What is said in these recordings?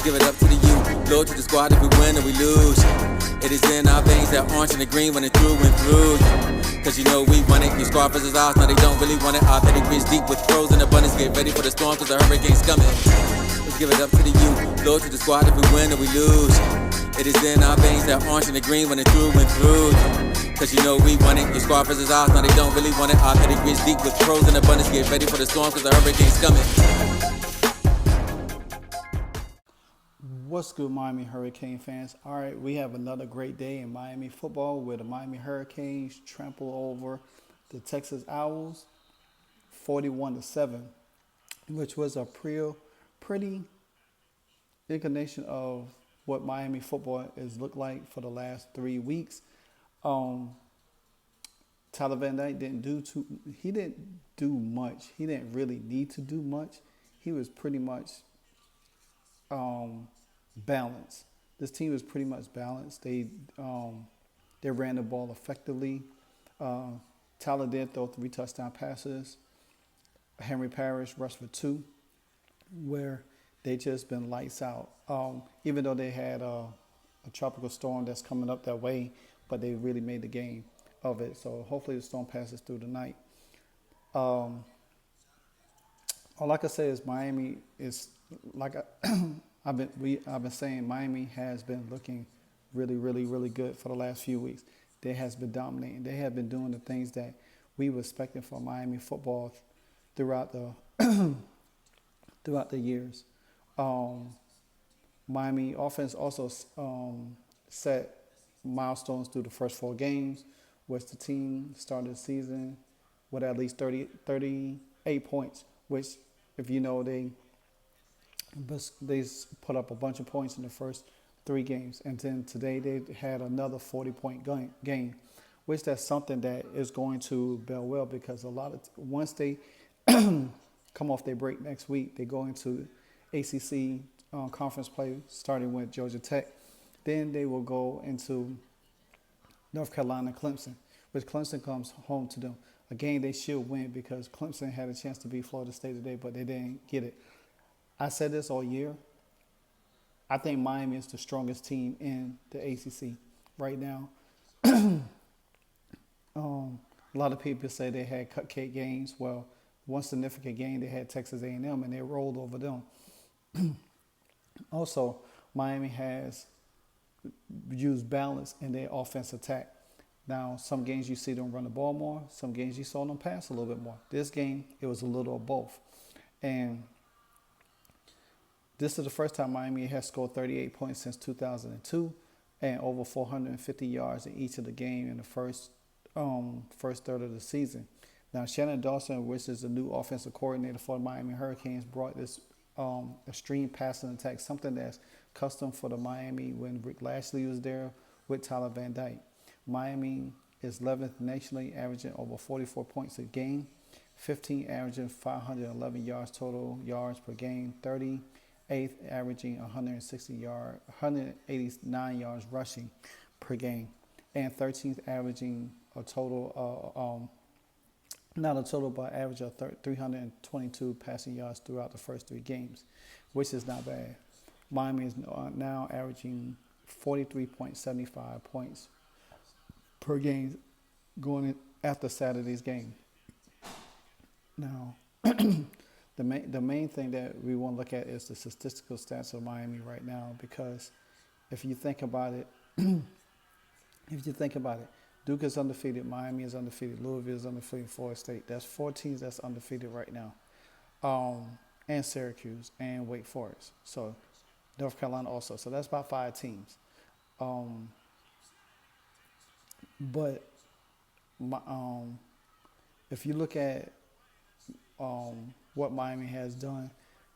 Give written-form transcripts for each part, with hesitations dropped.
give it up to the youth. Loyal to the squad if we win or we lose. It is in our veins that orange and the green running through and through. Cause you know we want it. Your squad versus ours, now they don't really want it. Our pedigree's deep with pros in abundance. Get ready for the storm cause the hurricane's coming. Let's give it up to the youth. Loyal to the squad if we win or we lose. It is in our veins that orange and the green running through and through. Cause you know we want it. Your squad versus ours, now they don't really want it. Our pedigree's deep with pros in abundance. Get ready for the storm cause the hurricane's coming. What's good, Miami Hurricane fans? All right, we have another great day in Miami football where the Miami Hurricanes trample over the Texas Owls 41-7, which was a pretty incarnation of what Miami football has looked like for the last 3 weeks. Tyler Van Dyke didn't do much. He didn't really need to do much. He was pretty much balanced. This team was pretty much balanced. They ran the ball effectively. Tyler did throw 3 touchdown passes. Henry Parrish rushed for 2, where they just been lights out. Even though they had a tropical storm that's coming up that way, but they really made the game of it. So hopefully the storm passes through tonight. All I can say is Miami is like I've been saying Miami has been looking really good for the last few weeks. They has been dominating. They have been doing the things that we were expecting from Miami football throughout the years. Miami offense also set milestones through the first 4 games, which the team started the season with at least 38 points, which, if you know, they put up a bunch of points in the first 3 games. And then today they had another 40-point game, which that's something that is going to bell well because once they come off their break next week, they go into ACC conference play starting with Georgia Tech. Then they will go into North Carolina and Clemson, which Clemson comes home to them. A game they should win because Clemson had a chance to beat Florida State today, but they didn't get it. I said this all year. I think Miami is the strongest team in the ACC right now. A lot of people say they had cupcake games. Well, one significant game, they had Texas A&M, and they rolled over them. Also, Miami has used balance in their offense attack. Now, some games you see them run the ball more. Some games you saw them pass a little bit more. This game, it was a little of both. And this is the first time Miami has scored 38 points since 2002 and over 450 yards in each of the game in the first third of the season. Now, Shannon Dawson, which is the new offensive coordinator for the Miami Hurricanes, brought this extreme passing attack, something that's custom for the Miami when Rick Lashley was there with Tyler Van Dyke. Miami is 11th nationally, averaging over 44 points a game, 15 averaging 511 yards total yards per game, 38th averaging 189 yards rushing per game, and 13th averaging a total not a total, but average of 322 passing yards throughout the first 3 games, which is not bad. Miami is now averaging 43.75 points per game going in after Saturday's game. Now, the main thing that we want to look at is the statistical stats of Miami right now, because if you think about it, Duke is undefeated, Miami is undefeated, Louisville is undefeated, Florida State. That's 4 teams that's undefeated right now, and Syracuse and Wake Forest. So North Carolina also. So that's about 5 teams. But if you look at what Miami has done,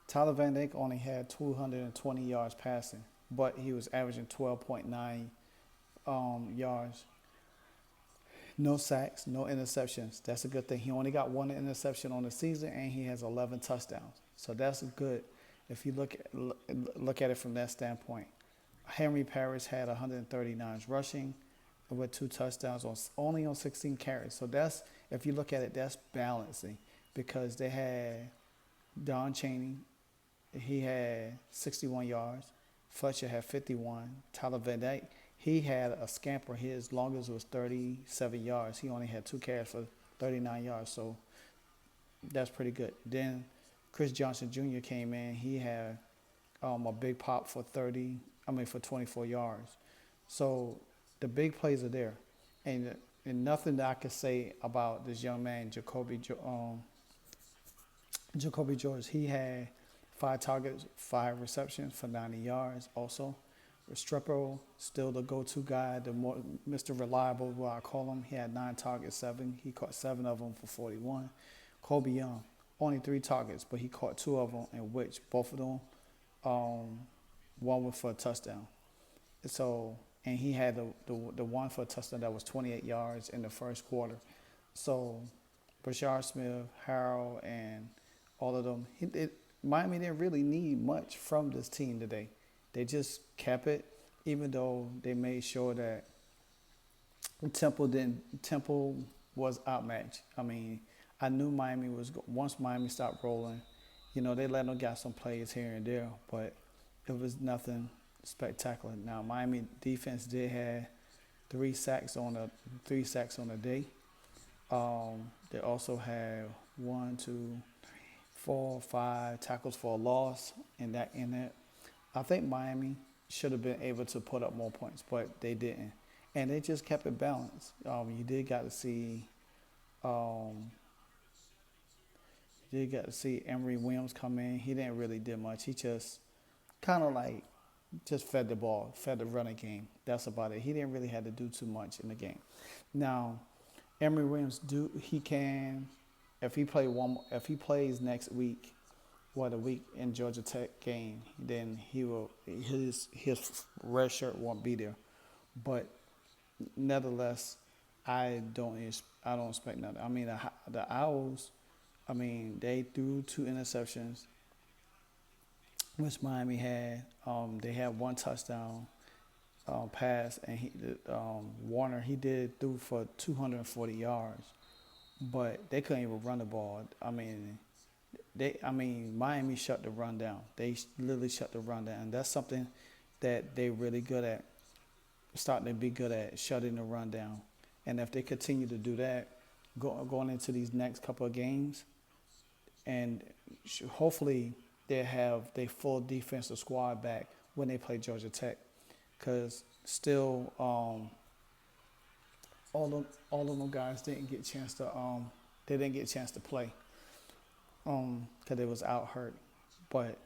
Tyler Van Dyke only had 220 yards passing, but he was averaging 12.9 yards. No sacks, no interceptions. That's a good thing. He only got 1 interception on the season, and he has 11 touchdowns. So that's good if you look at it from that standpoint. Henry Parrish had 139 rushing with 2 touchdowns only on 16 carries. So that's, if you look at it, that's balancing, because they had Don Chaney. He had 61 yards. Fletcher had 51. Tyler Van Dyke, he had a scamper. His longest was 37 yards. He only had 2 carries for 39 yards, so that's pretty good. Then Chris Johnson Jr. came in. He had a big pop for 24 yards. So the big plays are there, and nothing that I could say about this young man, Jacoby George. He had 5 targets, 5 receptions for 90 yards. Also, Restrepo still the go-to guy, Mr. Reliable, what I call him. He had 9 targets, 7. He caught 7 of them for 41. Kobe Young, only 3 targets, but he caught 2 of them, in which both of them, one was for a touchdown. So, and he had the one for a touchdown that was 28 yards in the first quarter. So, Brashard Smith, Harold, and all of them, Miami didn't really need much from this team today. They just kept it, even though they made sure that Temple was outmatched. I mean, I knew Miami was once Miami stopped rolling, they let them get some plays here and there, but it was nothing spectacular. Now Miami defense did have 3 sacks on the day. They also had 1, 2, 4, 5 tackles for a loss in that. I think Miami should have been able to put up more points, but they didn't, and they just kept it balanced. You did got to see Emory Williams come in. He didn't really do much. He just kind of just fed the ball, fed the running game. That's about it. He didn't really have to do too much in the game. Now, Emory Williams if he plays next week, the week in Georgia Tech game, then his red shirt won't be there. But nevertheless, I don't expect nothing. I mean, the Owls, they threw 2 interceptions, which Miami had. They had 1 touchdown pass, and Warner, he threw for 240 yards, but they couldn't even run the ball. Miami shut the run down. They literally shut the run down, and that's something that they're really good at, starting to be good at, shutting the run down. And if they continue to do that, going into these next couple of games, and hopefully they have their full defensive squad back when they play Georgia Tech, because still all of them guys didn't get a chance to play because they was out hurt. But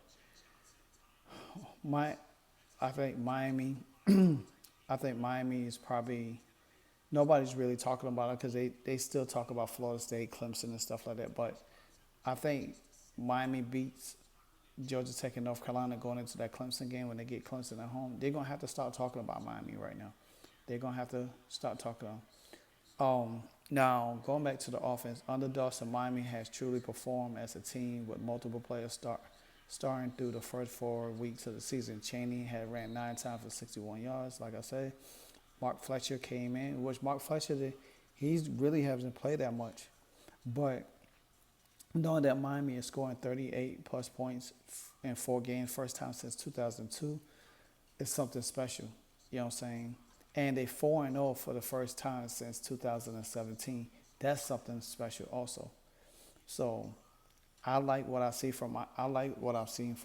I think Miami is probably, nobody's really talking about it because they still talk about Florida State, Clemson, and stuff like that. But I think Miami beats Georgia Tech and North Carolina going into that Clemson game. When they get Clemson at home, they're going to have to start talking about Miami right now. They're going to have to start talking about Now, going back to the offense, under Dawson, Miami has truly performed as a team with multiple players starting through the first 4 weeks of the season. Chaney had ran 9 times for 61 yards, like I said. Mark Fletcher came in, which Mark Fletcher, he really hasn't played that much. But knowing that Miami is scoring 38-plus points in 4 games, first time since 2002, is something special. You know what I'm saying? And they 4-0 for the first time since 2017. That's something special also. So I like what I've seen for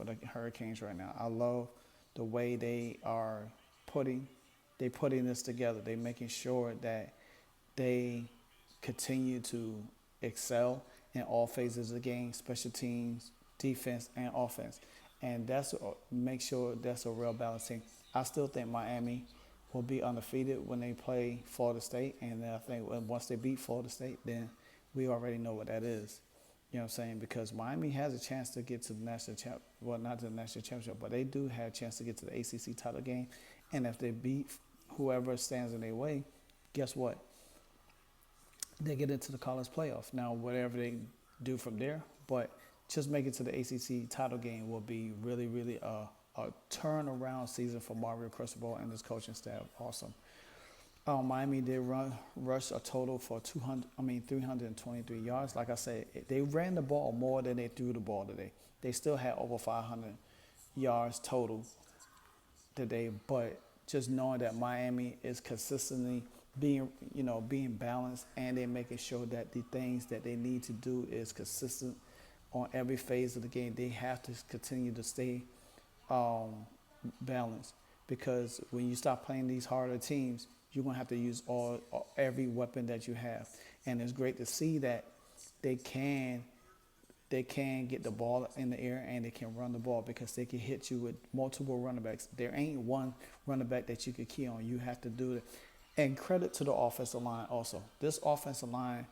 the Hurricanes right now. I love the way they are putting this together. They're making sure that they continue to excel in all phases of the game, special teams, defense, and offense. And make sure that's a real balanced team. I still think Miami will be undefeated when they play Florida State, and I think once they beat Florida State, then we already know what that is. You know what I'm saying? Because Miami has a chance to get to the national not to the national championship, but they do have a chance to get to the ACC title game. And if they beat whoever stands in their way, guess what? They get into the college playoff. Now, whatever they do from there, but just make it to the ACC title game will be really, really a turnaround season for Mario Cristobal and his coaching staff. Awesome. Miami did rush a total for 323 yards. Like I said, they ran the ball more than they threw the ball today. They still had over 500 yards total. today, but just knowing that Miami is consistently being balanced, and they're making sure that the things that they need to do is consistent on every phase of the game. They have to continue to stay um, balanced, because when you start playing these harder teams, you're gonna have to use every weapon that you have, and it's great to see that they can they can get the ball in the air and they can run the ball, because they can hit you with multiple running backs. There ain't one running back that you could key on. You have to do it. And credit to the offensive line also. This offensive line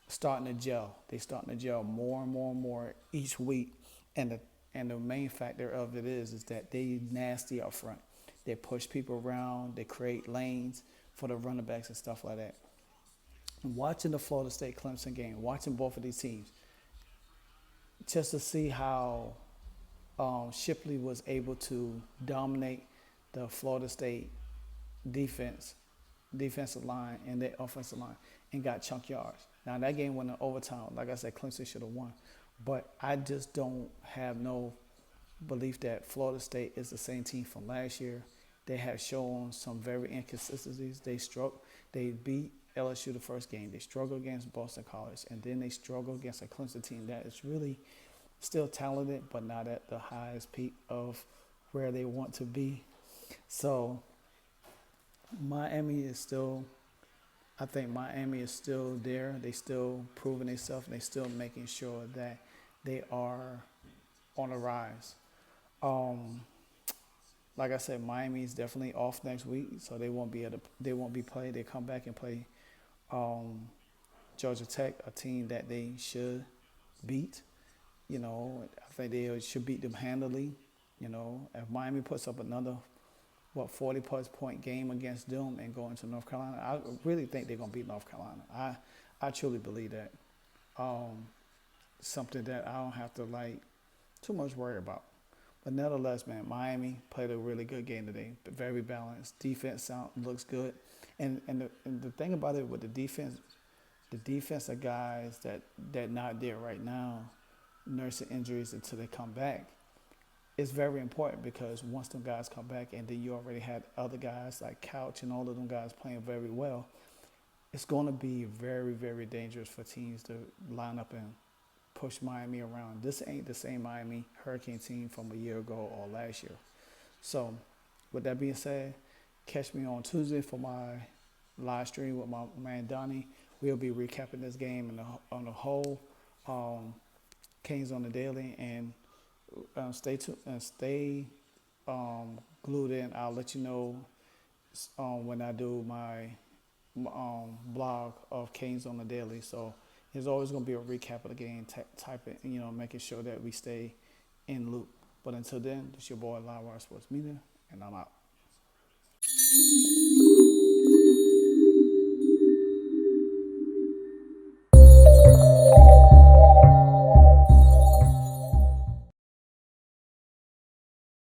starting to gel. They starting to gel more and more and more each week. And the main factor of it is that they nasty up front. They push people around. They create lanes for the running backs and stuff like that. Watching the Florida State Clemson game, watching both of these teams, just to see how Shipley was able to dominate the Florida State defensive line and their offensive line, and got chunk yards. Now that game went in overtime. Like I said, Clemson should have won, but I just don't have no belief that Florida State is the same team from last year. They have shown some very inconsistencies. They beat LSU the first game. They struggled against Boston College, and then they struggled against a Clemson team that is really still talented, but not at the highest peak of where they want to be. So I think Miami is still there. They still proving themselves, and they still making sure that they are on the rise. Like I said, Miami is definitely off next week, so they won't be played. They come back and play Georgia Tech, a team that they should beat. I think they should beat them handily. If Miami puts up another 40-plus point game against them and go into North Carolina, I really think they're gonna beat North Carolina. I truly believe that. Something that I don't have to too much worry about. But nevertheless, man, Miami played a really good game today. Very balanced. Defense looks good. And the thing about it with the defense are guys that not there right now, nursing injuries until they come back. It's very important, because once them guys come back, and then you already had other guys like Couch and all of them guys playing very well, it's going to be very, very dangerous for teams to line up and push Miami around. This ain't the same Miami Hurricane team from a year ago or last year. So with that being said, catch me on Tuesday for my live stream with my man Donnie. We'll be recapping this game on the whole. Canes on the daily, and stay tuned and stay glued in. I'll let you know when I do my blog of Canes on the daily. So there's always going to be a recap of the game, type it, making sure that we stay in loop. But until then, this is your boy Livewire Sports Media, and I'm out.